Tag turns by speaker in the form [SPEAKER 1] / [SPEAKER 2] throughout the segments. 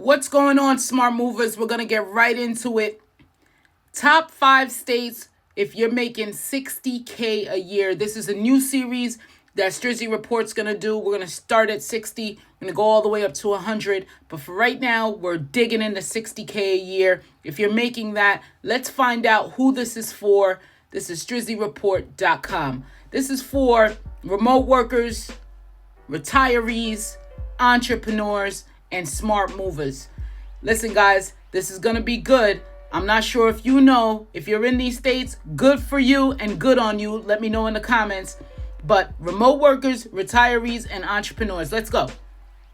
[SPEAKER 1] What's going on, smart movers? We're going to get right into it. Top 5 states if you're making $60K a year. This is a new series that Strizzy Report's going to do. We're going to start at 60. We're going to go all the way up to 100. But for right now, we're digging into $60K a year. If you're making that, let's find out who this is for. This is StrizzyReport.com. This is for remote workers, retirees, entrepreneurs, and smart movers. Listen, guys, this is going to be good. I'm not sure if you know, if you're in these states, good for you and good on you. Let me know in the comments. But remote workers, retirees, and entrepreneurs, let's go.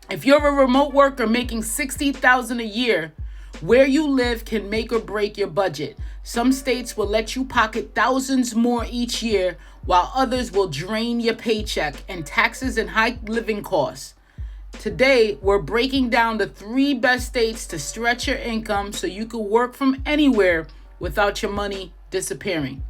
[SPEAKER 1] If you're a remote worker making $60,000 a year, where you live can make or break your budget. Some states will let you pocket thousands more each year, while others will drain your paycheck and taxes and high living costs. Today, we're breaking down the 3 best states to stretch your income so you can work from anywhere without your money disappearing.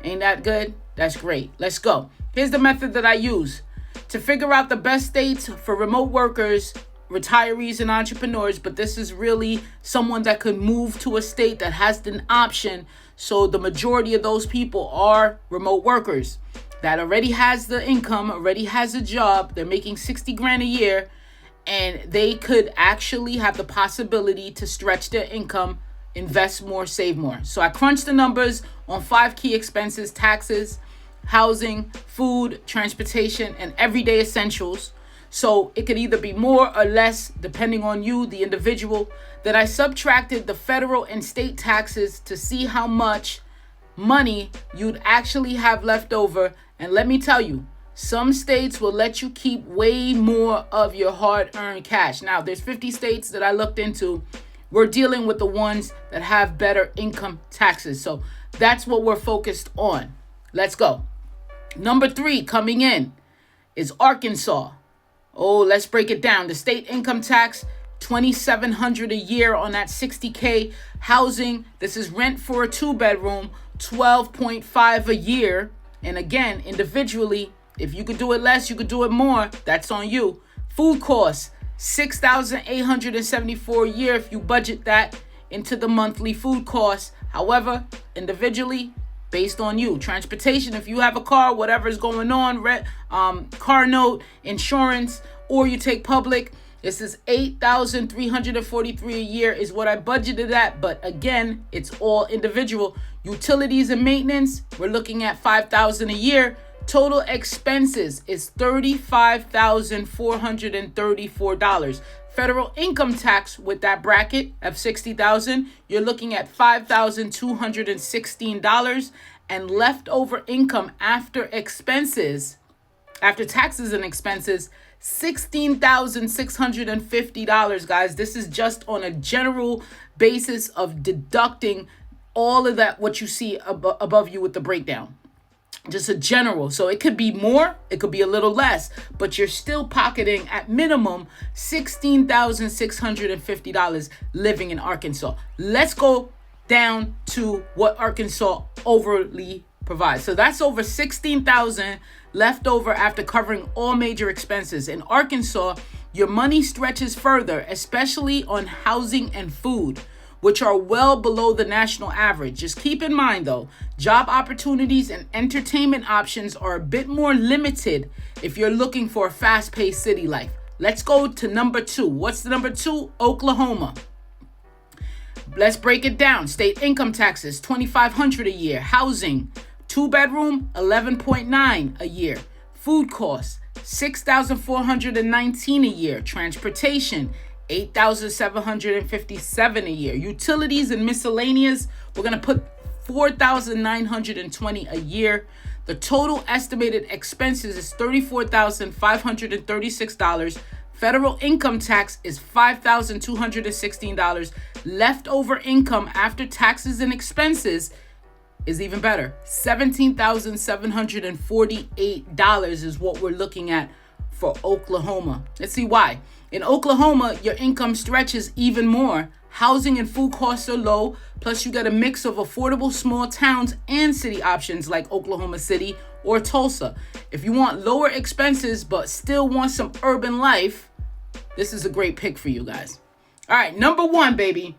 [SPEAKER 1] Ain't that good? That's great. Let's go. Here's the method that I use to figure out the best states for remote workers, retirees, and entrepreneurs, but this is really someone that could move to a state that has an option. So the majority of those people are remote workers that already has the income, already has a job. They're making 60 grand a year, and they could actually have the possibility to stretch their income, invest more, save more. So I crunched the numbers on 5 key expenses: taxes, housing, food, transportation, and everyday essentials. So it could either be more or less depending on you, the individual. Then I subtracted the federal and state taxes to see how much money you'd actually have left over. And let me tell you, some states will let you keep way more of your hard-earned cash. Now, there's 50 states that I looked into. We're dealing with the ones that have better income taxes. So that's what we're focused on. Let's go. Number 3 coming in is Arkansas. Oh, let's break it down. The state income tax, $2,700 a year on that $60K. Housing, this is rent for a 2-bedroom, $12.5 a year. And again, individually, if you could do it less, you could do it more. That's on you. Food costs, $6,874 a year if you budget that into the monthly food costs. However, individually, based on you. Transportation, if you have a car, whatever is going on, car note, insurance, or you take public, this is $8,343 a year is what I budgeted at. But again, it's all individual. Utilities and maintenance, we're looking at $5,000 a year. Total expenses is $35,434. Federal income tax with that bracket of $60,000, you're looking at $5,216, and leftover income after expenses, after taxes and expenses, $16,650, guys. This is just on a general basis of deducting all of that, what you see above you with the breakdown. Just a general. So it could be more, it could be a little less, but you're still pocketing at minimum $16,650 living in Arkansas. Let's go down to what Arkansas overly provides. So that's over $16,000 left over after covering all major expenses. In Arkansas, your money stretches further, especially on housing and food, which are well below the national average. Just keep in mind, though, job opportunities and entertainment options are a bit more limited if you're looking for a fast-paced city life. Let's go to number 2. What's the number 2? Oklahoma. Let's break it down. State income taxes, $2,500 a year. Housing, 2-bedroom, $11.9 a year. Food costs, $6,419 a year. Transportation, $8,757 a year. Utilities and miscellaneous, we're going to put $4,920 a year. The total estimated expenses is $34,536. Federal income tax is $5,216. Leftover income after taxes and expenses is even better. $17,748 is what we're looking at for Oklahoma. Let's see why. In Oklahoma, your income stretches even more. Housing and food costs are low, plus you get a mix of affordable small towns and city options like Oklahoma City or Tulsa. If you want lower expenses but still want some urban life, this is a great pick for you guys. All right, number one, baby.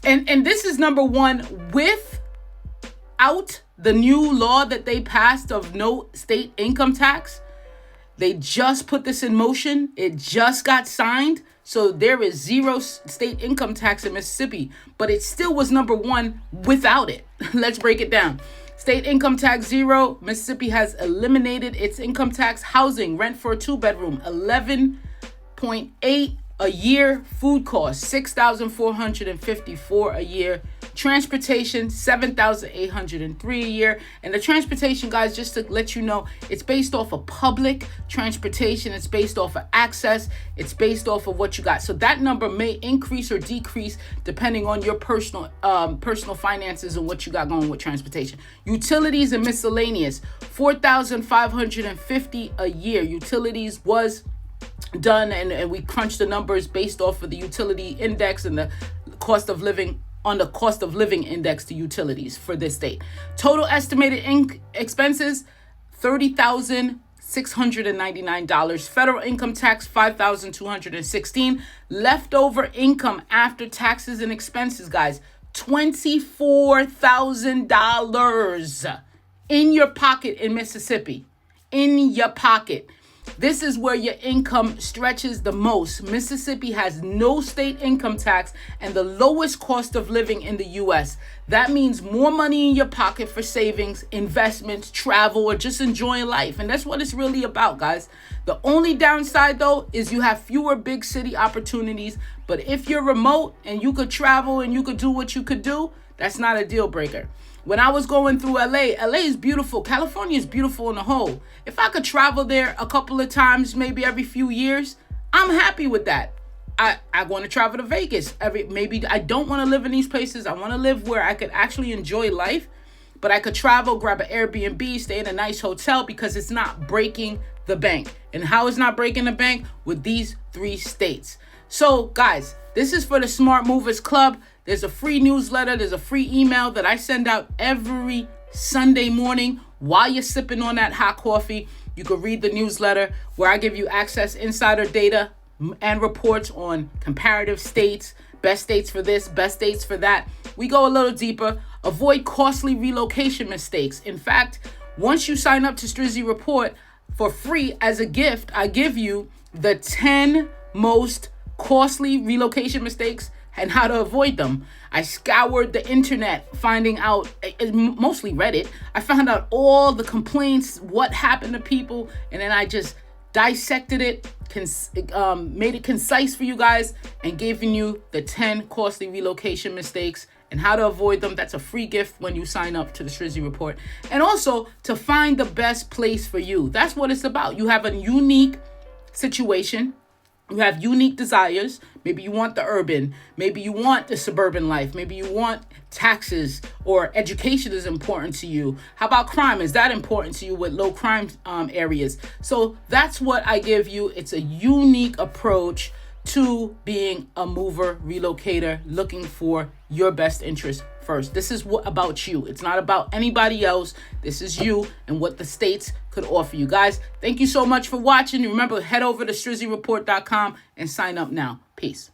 [SPEAKER 1] And this is number one without the new law that they passed of no state income tax. They just put this in motion. It just got signed. So there is zero state income tax in Mississippi, but it still was number one without it. Let's break it down. State income tax zero. Mississippi has eliminated its income tax. Housing, rent for a 2-bedroom, 11.8 a year. Food costs, $6,454 a year. Transportation, $7,803 a year. And the transportation, guys, just to let you know, it's based off of public transportation. It's based off of access. It's based off of what you got. So that number may increase or decrease depending on your personal finances and what you got going with transportation. Utilities and miscellaneous, $4,550 a year. Utilities was done, and we crunched the numbers based off of the utility index and the cost of living on the cost of living index to utilities for this state. Total estimated expenses, $30,699. Federal income tax, $5,216. Leftover income after taxes and expenses, guys, $24,000 in your pocket in Mississippi. In your pocket. This is where your income stretches the most. Mississippi has no state income tax and the lowest cost of living in the U.S. That means more money in your pocket for savings, investments, travel, or just enjoying life. And that's what it's really about, guys. The only downside, though, is you have fewer big city opportunities. But if you're remote and you could travel and you could do what you could do, that's not a deal breaker. When I was going through LA is beautiful. California is beautiful on the whole. If I could travel there a couple of times, maybe every few years, I'm happy with that. I want to travel to Vegas. Maybe I don't want to live in these places. I want to live where I could actually enjoy life, but I could travel, grab an Airbnb, stay in a nice hotel because it's not breaking the bank. And how it's not breaking the bank? With these 3 states. So, guys, this is for the Smart Movers Club. There's a free newsletter. There's a free email that I send out every Sunday morning while you're sipping on that hot coffee. You can read the newsletter where I give you access, insider data, and reports on comparative states, best states for this, best states for that. We go a little deeper. Avoid costly relocation mistakes. In fact, once you sign up to Strizzy Report for free as a gift, I give you the 10 most costly relocation mistakes and how to avoid them. I scoured the internet, finding out, mostly Reddit. I found out all the complaints, what happened to people, and then I just dissected it, made it concise for you guys, and giving you the 10 costly relocation mistakes and how to avoid them. That's a free gift when you sign up to the Strizzy Report. And also to find the best place for you. That's what it's about. You have a unique situation. You have unique desires. Maybe you want the urban. Maybe you want the suburban life. Maybe you want taxes or education is important to you. How about crime? Is that important to you with low crime areas? So that's what I give you. It's a unique approach to being a mover, relocator, looking for your best interest first. This is what about you. It's not about anybody else. This is you and what the states could offer you. Guys, thank you so much for watching. Remember, head over to StrizzyReport.com and sign up now. Peace.